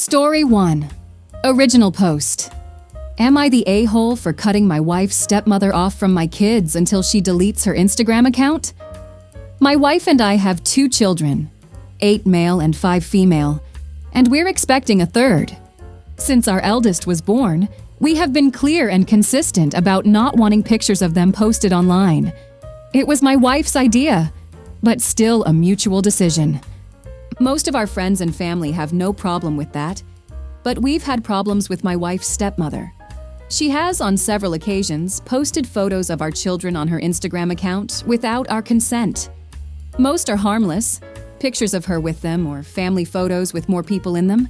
Story 1. Original post. Am I the a-hole for cutting my wife's stepmother off from my kids until she deletes her Instagram account? My wife and I have 2 children, 8 male and 5 female, and we're expecting a third. Since our eldest was born, we have been clear and consistent about not wanting pictures of them posted online. It was my wife's idea, but still a mutual decision. Most of our friends and family have no problem with that, but we've had problems with my wife's stepmother. She has, on several occasions, posted photos of our children on her Instagram account without our consent. Most are harmless, pictures of her with them or family photos with more people in them.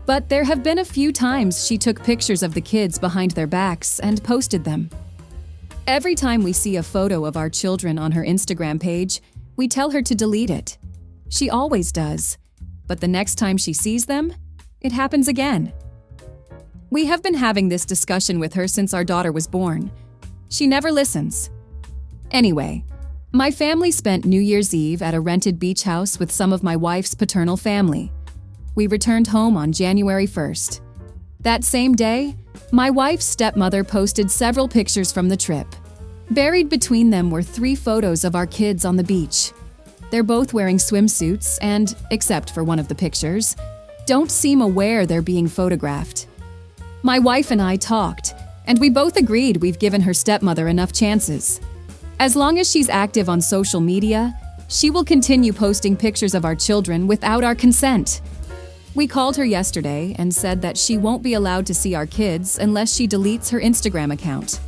But there have been a few times she took pictures of the kids behind their backs and posted them. Every time we see a photo of our children on her Instagram page, we tell her to delete it. She always does, but the next time she sees them, it happens again. We have been having this discussion with her since our daughter was born. She never listens. Anyway, my family spent New Year's Eve at a rented beach house with some of my wife's paternal family. We returned home on January 1st. That same day, my wife's stepmother posted several pictures from the trip. Buried between them were 3 photos of our kids on the beach. They're both wearing swimsuits and, except for one of the pictures, don't seem aware they're being photographed. My wife and I talked, and we both agreed we've given her stepmother enough chances. As long as she's active on social media, she will continue posting pictures of our children without our consent. We called her yesterday and said that she won't be allowed to see our kids unless she deletes her Instagram account.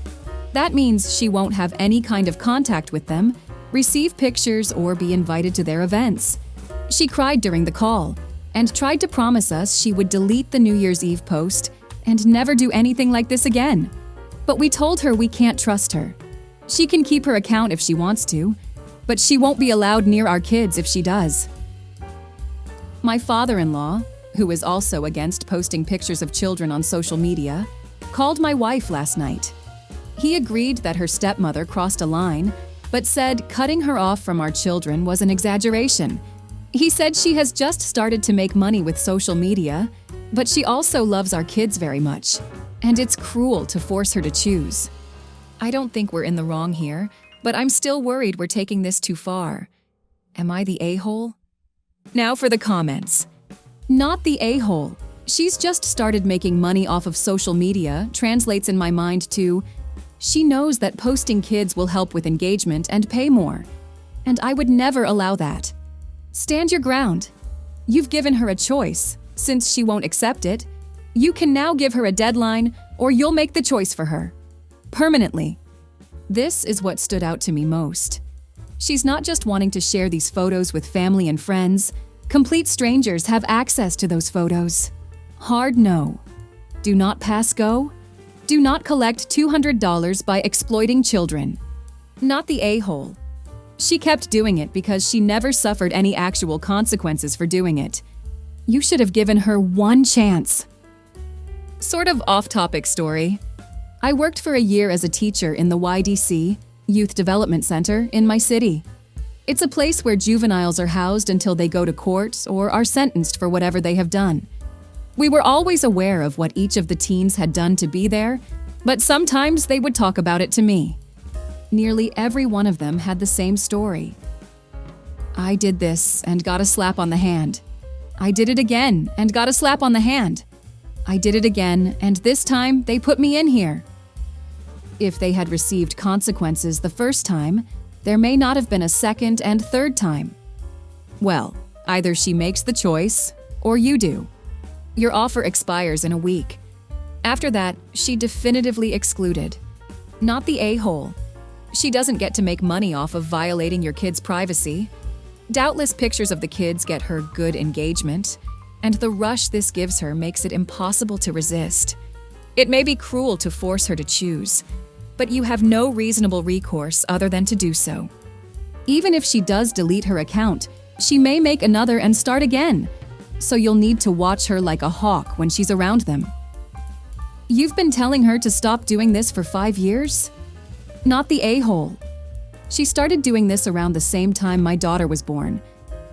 That means she won't have any kind of contact with them, receive pictures, or be invited to their events. She cried during the call and tried to promise us she would delete the New Year's Eve post and never do anything like this again. But we told her we can't trust her. She can keep her account if she wants to, but she won't be allowed near our kids if she does. My father-in-law, who is also against posting pictures of children on social media, called my wife last night. He agreed that her stepmother crossed a line, but said cutting her off from our children was an exaggeration. He said she has just started to make money with social media, but she also loves our kids very much, and it's cruel to force her to choose. I don't think we're in the wrong here, but I'm still worried we're taking this too far. Am I the a-hole? Now for the comments. Not the a-hole. She's just started making money off of social media translates in my mind to, she knows that posting kids will help with engagement and pay more. And I would never allow that. Stand your ground. You've given her a choice. Since she won't accept it, you can now give her a deadline or you'll make the choice for her. Permanently. This is what stood out to me most. She's not just wanting to share these photos with family and friends. Complete strangers have access to those photos. Hard no. Do not pass go. Do not collect $200 by exploiting children. Not the a-hole. She kept doing it because she never suffered any actual consequences for doing it. You should have given her one chance. Sort of off-topic story. I worked for a year as a teacher in the YDC, Youth Development Center, in my city. It's a place where juveniles are housed until they go to court or are sentenced for whatever they have done. We were always aware of what each of the teens had done to be there, but sometimes they would talk about it to me. Nearly every one of them had the same story. I did this and got a slap on the hand. I did it again and got a slap on the hand. I did it again, and this time they put me in here. If they had received consequences the first time, there may not have been a second and third time. Well, either she makes the choice, or you do. Your offer expires in a week. After that, she definitively excluded. Not the a-hole. She doesn't get to make money off of violating your kids' privacy. Doubtless pictures of the kids get her good engagement, and the rush this gives her makes it impossible to resist. It may be cruel to force her to choose, but you have no reasonable recourse other than to do so. Even if she does delete her account, she may make another and start again, so you'll need to watch her like a hawk when she's around them. You've been telling her to stop doing this for 5 years? Not the a-hole. She started doing this around the same time my daughter was born.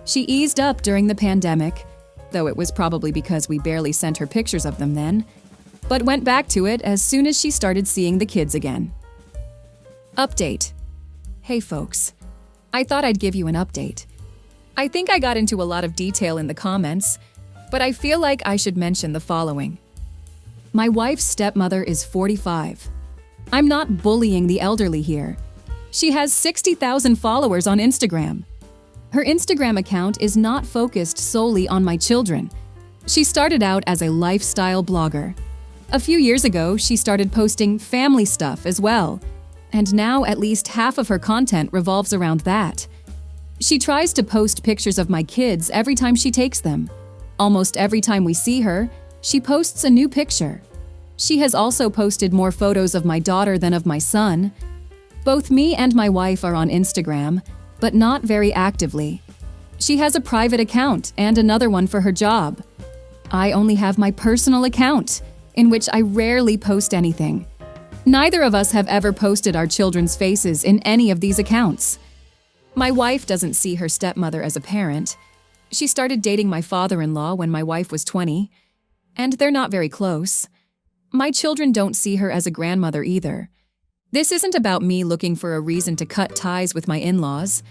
She eased up during the pandemic, though it was probably because we barely sent her pictures of them then, but went back to it as soon as she started seeing the kids again. Update. Hey folks, I thought I'd give you an update. I think I got into a lot of detail in the comments, but I feel like I should mention the following. My wife's stepmother is 45. I'm not bullying the elderly here. She has 60,000 followers on Instagram. Her Instagram account is not focused solely on my children. She started out as a lifestyle blogger. A few years ago, she started posting family stuff as well, and now at least half of her content revolves around that. She tries to post pictures of my kids every time she takes them. Almost every time we see her, she posts a new picture. She has also posted more photos of my daughter than of my son. Both me and my wife are on Instagram, but not very actively. She has a private account and another one for her job. I only have my personal account, in which I rarely post anything. Neither of us have ever posted our children's faces in any of these accounts. My wife doesn't see her stepmother as a parent. She started dating my father-in-law when my wife was 20, and they're not very close. My children don't see her as a grandmother either. This isn't about me looking for a reason to cut ties with my in-laws.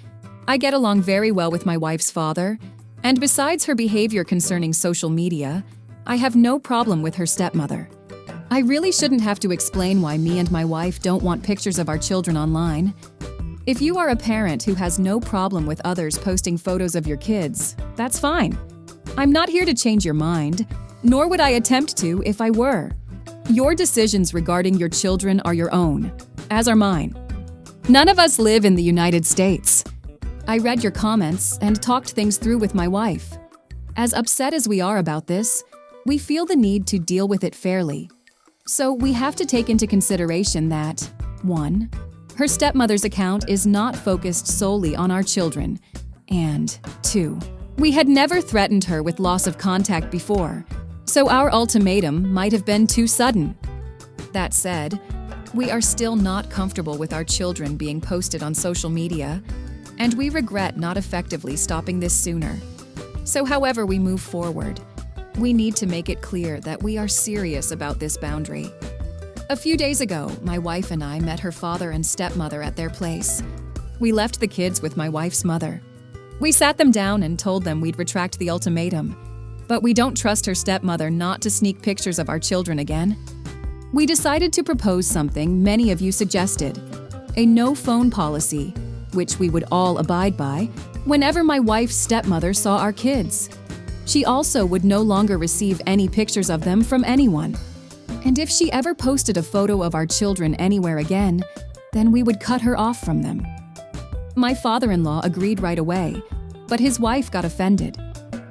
I get along very well with my wife's father, and besides her behavior concerning social media, I have no problem with her stepmother. I really shouldn't have to explain why me and my wife don't want pictures of our children online. If you are a parent who has no problem with others posting photos of your kids, that's fine. I'm not here to change your mind, nor would I attempt to if I were. Your decisions regarding your children are your own, as are mine. None of us live in the United States. I read your comments and talked things through with my wife. As upset as we are about this, we feel the need to deal with it fairly. So we have to take into consideration that 1. Her stepmother's account is not focused solely on our children, and 2. We had never threatened her with loss of contact before, so our ultimatum might have been too sudden. That said, we are still not comfortable with our children being posted on social media, and we regret not effectively stopping this sooner. So however we move forward, we need to make it clear that we are serious about this boundary. A few days ago, my wife and I met her father and stepmother at their place. We left the kids with my wife's mother. We sat them down and told them we'd retract the ultimatum, but we don't trust her stepmother not to sneak pictures of our children again. We decided to propose something many of you suggested, a no-phone policy, which we would all abide by whenever my wife's stepmother saw our kids. She also would no longer receive any pictures of them from anyone. And if she ever posted a photo of our children anywhere again, then we would cut her off from them. My father-in-law agreed right away, but his wife got offended.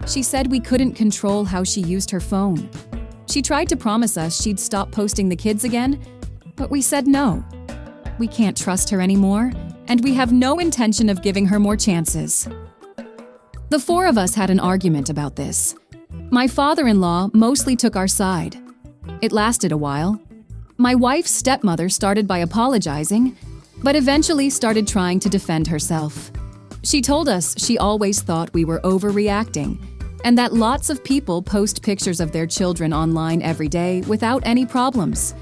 She said we couldn't control how she used her phone. She tried to promise us she'd stop posting the kids again, but we said no. We can't trust her anymore, and we have no intention of giving her more chances. The 4 of us had an argument about this. My father-in-law mostly took our side. It lasted a while. My wife's stepmother started by apologizing, but eventually started trying to defend herself. She told us she always thought we were overreacting, and that lots of people post pictures of their children online every day without any problems.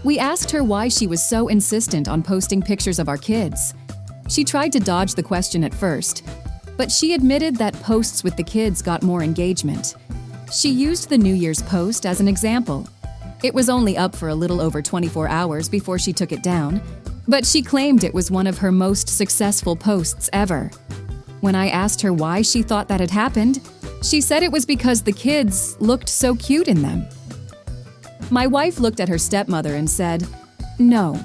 We asked her why she was so insistent on posting pictures of our kids. She tried to dodge the question at first, but she admitted that posts with the kids got more engagement. She used the New Year's post as an example. It was only up for a little over 24 hours before she took it down, but she claimed it was one of her most successful posts ever. When I asked her why she thought that had happened, she said it was because the kids looked so cute in them. My wife looked at her stepmother and said, "No,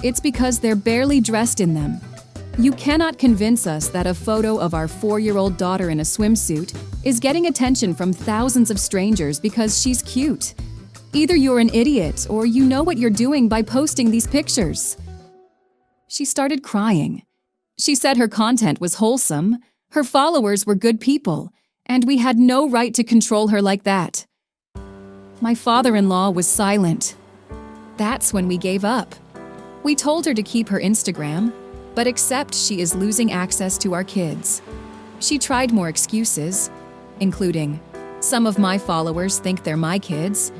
it's because they're barely dressed in them. You cannot convince us that a photo of our 4-year-old daughter in a swimsuit is getting attention from thousands of strangers because she's cute. Either you're an idiot or you know what you're doing by posting these pictures." She started crying. She said her content was wholesome, her followers were good people, and we had no right to control her like that. My father-in-law was silent. That's when we gave up. We told her to keep her Instagram, but accept she is losing access to our kids. She tried more excuses, including, Some of my followers think they're my kids,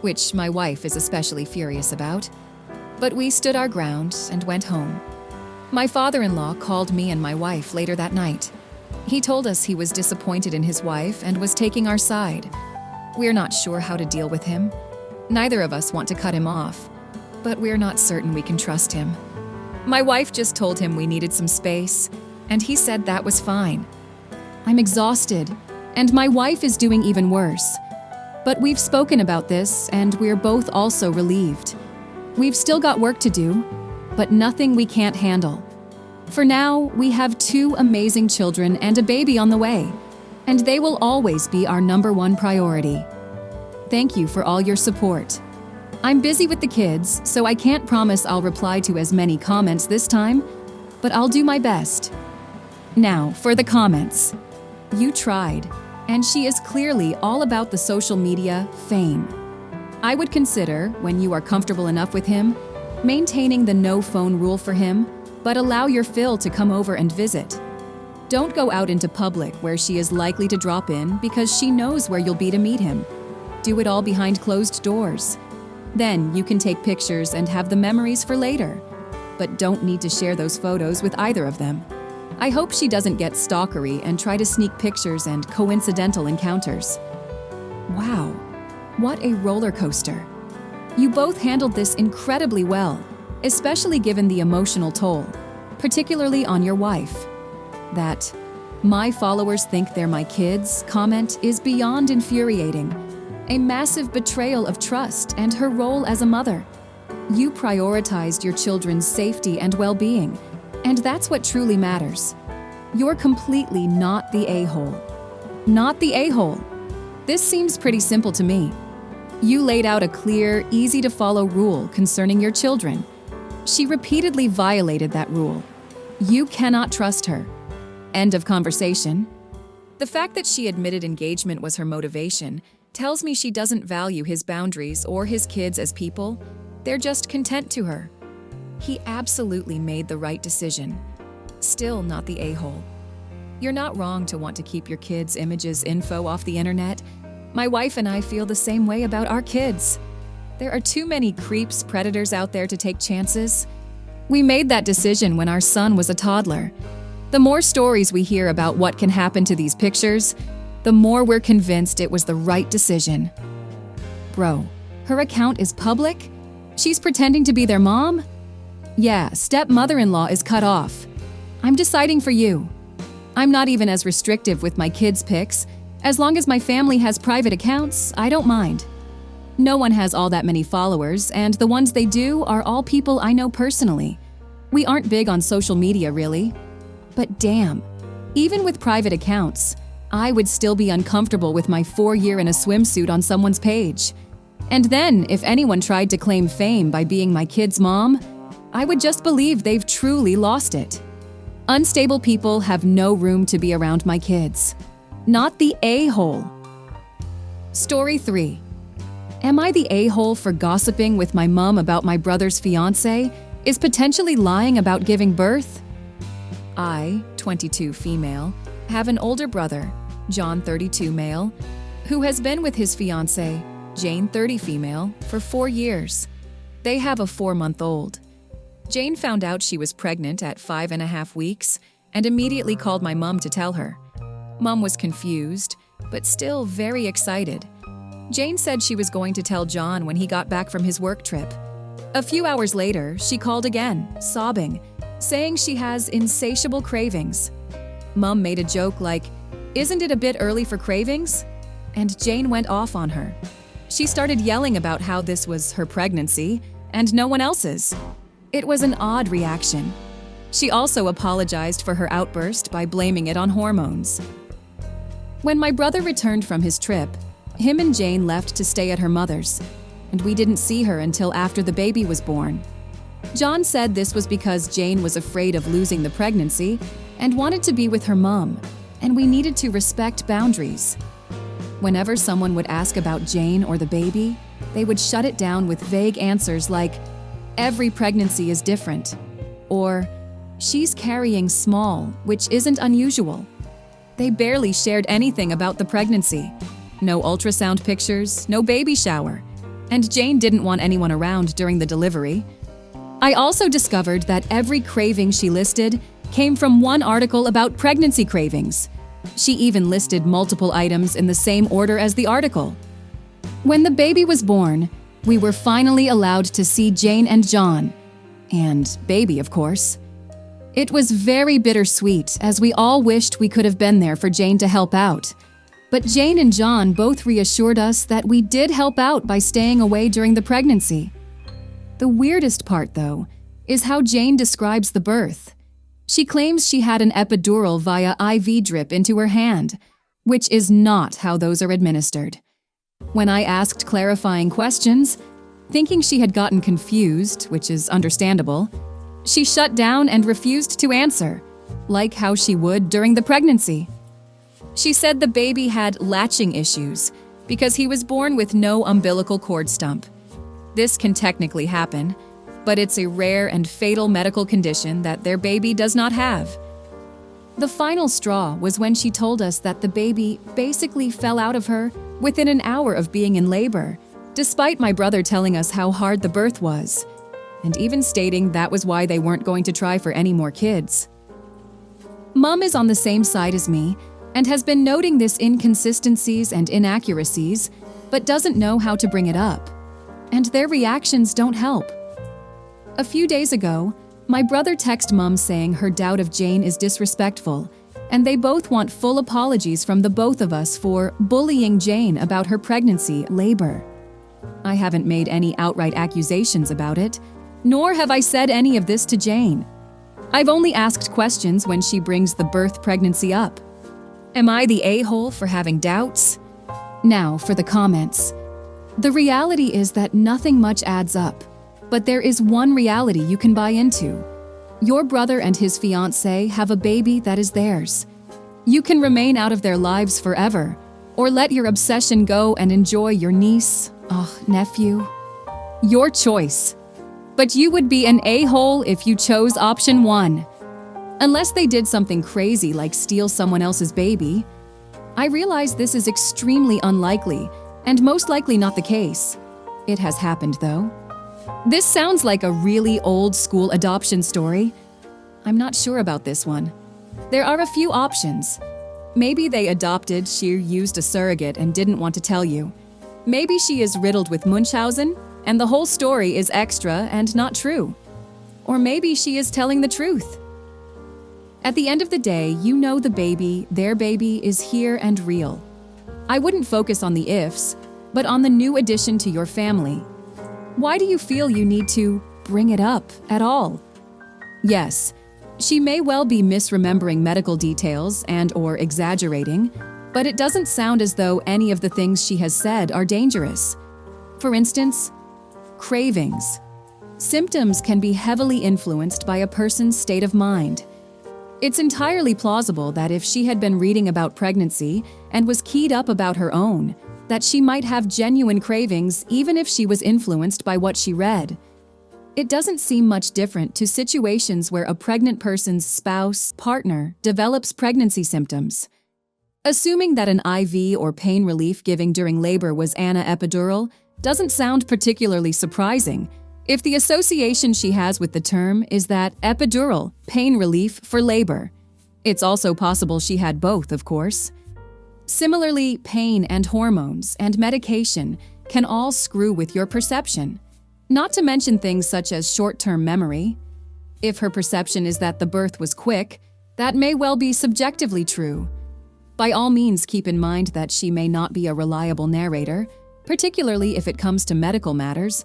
which my wife is especially furious about. But we stood our ground and went home. My father-in-law called me and my wife later that night. He told us he was disappointed in his wife and was taking our side. We're not sure how to deal with him. Neither of us want to cut him off, but we're not certain we can trust him. My wife just told him we needed some space, and he said that was fine. I'm exhausted, and my wife is doing even worse. But we've spoken about this, and we're both also relieved. We've still got work to do, but nothing we can't handle. For now, we have 2 amazing children and a baby on the way, and they will always be our #1 priority. Thank you for all your support. I'm busy with the kids, so I can't promise I'll reply to as many comments this time, but I'll do my best. Now, for the comments. You tried, and she is clearly all about the social media fame. I would consider, when you are comfortable enough with him, maintaining the no phone rule for him, but allow your Phil to come over and visit. Don't go out into public where she is likely to drop in because she knows where you'll be to meet him. Do it all behind closed doors. Then you can take pictures and have the memories for later, but don't need to share those photos with either of them. I hope she doesn't get stalkery and try to sneak pictures and coincidental encounters. Wow, what a roller coaster. You both handled this incredibly well, especially given the emotional toll, particularly on your wife. That "my followers think they're my kids" comment is beyond infuriating, a massive betrayal of trust and her role as a mother. You prioritized your children's safety and well-being, and that's what truly matters. You're completely not the a-hole. Not the a-hole. This seems pretty simple to me. You laid out a clear, easy-to-follow rule concerning your children. She repeatedly violated that rule. You cannot trust her. End of conversation. The fact that she admitted engagement was her motivation tells me she doesn't value his boundaries or his kids as people. They're just content to her. He absolutely made the right decision. Still not the a-hole. You're not wrong to want to keep your kids' images info off the internet. My wife and I feel the same way about our kids. There are too many creeps, predators out there to take chances. We made that decision when our son was a toddler. The more stories we hear about what can happen to these pictures, the more we're convinced it was the right decision. Bro, her account is public? She's pretending to be their mom? Yeah, stepmother-in-law is cut off. I'm deciding for you. I'm not even as restrictive with my kids' pics. As long as my family has private accounts, I don't mind. No one has all that many followers, and the ones they do are all people I know personally. We aren't big on social media, really. But damn, even with private accounts, I would still be uncomfortable with my 4-year in a swimsuit on someone's page. And then, if anyone tried to claim fame by being my kid's mom, I would just believe they've truly lost it. Unstable people have no room to be around my kids. Not the a-hole. Story 3. Am I the a-hole for gossiping with my mom about my brother's fiance? Is potentially lying about giving birth? I, 22 female, have an older brother, John 32 male, who has been with his fiance, Jane 30 female, for 4 years. They have a 4-month-old. Jane found out she was pregnant at 5.5 weeks and immediately called my mom to tell her. Mom was confused, but still very excited. Jane said she was going to tell John when he got back from his work trip. A few hours later, she called again, sobbing, saying she has insatiable cravings. Mom made a joke like, "Isn't it a bit early for cravings?" And Jane went off on her. She started yelling about how this was her pregnancy and no one else's. It was an odd reaction. She also apologized for her outburst by blaming it on hormones. When my brother returned from his trip, him and Jane left to stay at her mother's, and we didn't see her until after the baby was born. John said this was because Jane was afraid of losing the pregnancy and wanted to be with her mom, and we needed to respect boundaries. Whenever someone would ask about Jane or the baby, they would shut it down with vague answers like, "Every pregnancy is different," or "She's carrying small, which isn't unusual." They barely shared anything about the pregnancy. no ultrasound pictures, no baby shower, and Jane didn't want anyone around during the delivery. I also discovered that every craving she listed came from one article about pregnancy cravings. She even listed multiple items in the same order as the article. When the baby was born, we were finally allowed to see Jane and John, and baby, of course. It was very bittersweet, as we all wished we could have been there for Jane to help out. But Jane and John both reassured us that we did help out by staying away during the pregnancy. The weirdest part, though, is how Jane describes the birth. She claims she had an epidural via IV drip into her hand, which is not how those are administered. When I asked clarifying questions, thinking she had gotten confused, which is understandable, she shut down and refused to answer, like how she would during the pregnancy. She said the baby had latching issues because he was born with no umbilical cord stump. This can technically happen, but it's a rare and fatal medical condition that their baby does not have. The final straw was when she told us that the baby basically fell out of her within an hour of being in labor, despite my brother telling us how hard the birth was, and even stating that was why they weren't going to try for any more kids. Mom is on the same side as me and has been noting this inconsistencies and inaccuracies, but doesn't know how to bring it up. And their reactions don't help. A few days ago, my brother texted Mom saying her doubt of Jane is disrespectful, and they both want full apologies from the both of us for bullying Jane about her pregnancy, labor. I haven't made any outright accusations about it, nor have I said any of this to Jane. I've only asked questions when she brings the birth pregnancy up. Am I the a-hole for having doubts? Now for the comments. The reality is that nothing much adds up, but there is one reality you can buy into. Your brother and his fiance have a baby that is theirs. You can remain out of their lives forever, or let your obsession go and enjoy your niece, nephew. Your choice. But you would be an a-hole if you chose option 1. Unless they did something crazy like steal someone else's baby. I realize this is extremely unlikely, and most likely not the case. It has happened, though. This sounds like a really old-school adoption story. I'm not sure about this one. There are a few options. Maybe they adopted, she used a surrogate and didn't want to tell you. Maybe she is riddled with Munchausen, and the whole story is extra and not true. Or maybe she is telling the truth. At the end of the day, you know the baby, their baby, is here and real. I wouldn't focus on the ifs, but on the new addition to your family. Why do you feel you need to bring it up at all? Yes, she may well be misremembering medical details and/or exaggerating, but it doesn't sound as though any of the things she has said are dangerous. For instance, cravings. Symptoms can be heavily influenced by a person's state of mind. It's entirely plausible that if she had been reading about pregnancy and was keyed up about her own, that she might have genuine cravings even if she was influenced by what she read. It doesn't seem much different to situations where a pregnant person's spouse, partner, develops pregnancy symptoms. Assuming that an IV or pain relief giving during labor was an epidural doesn't sound particularly surprising if the association she has with the term is that epidural, pain relief for labor. It's also possible she had both, of course. Similarly, pain and hormones and medication can all screw with your perception, not to mention things such as short-term memory. If her perception is that the birth was quick, that may well be subjectively true. By all means, keep in mind that she may not be a reliable narrator, particularly if it comes to medical matters.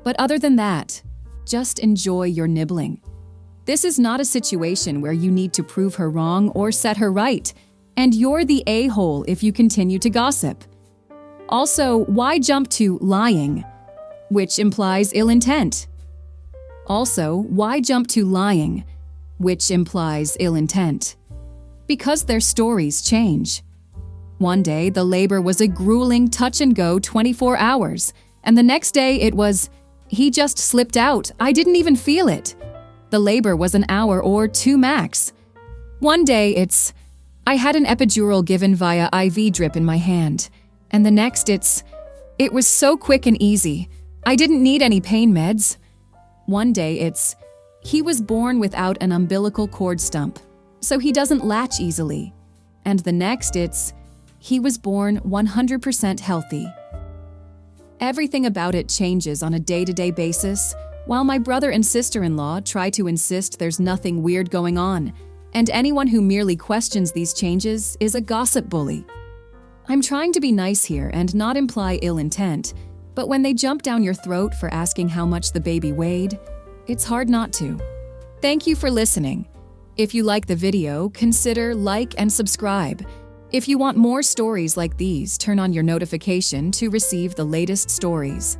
But other than that, just enjoy your nibbling. This is not a situation where you need to prove her wrong or set her right, and you're the a-hole if you continue to gossip. Also, why jump to lying, which implies ill intent? Also, why jump to lying, which implies ill intent? Because their stories change. One day, the labor was a grueling touch-and-go 24 hours, and the next day it was, he just slipped out, I didn't even feel it. The labor was an hour or 2 max. One day it's, I had an epidural given via IV drip in my hand. And the next it was so quick and easy. I didn't need any pain meds. One day he was born without an umbilical cord stump, so he doesn't latch easily. And the next he was born 100% healthy. Everything about it changes on a day-to-day basis, while my brother and sister-in-law try to insist there's nothing weird going on, and anyone who merely questions these changes is a gossip bully. I'm trying to be nice here and not imply ill intent, but when they jump down your throat for asking how much the baby weighed, it's hard not to. Thank you for listening. If you like the video, consider like and subscribe. If you want more stories like these, turn on your notification to receive the latest stories.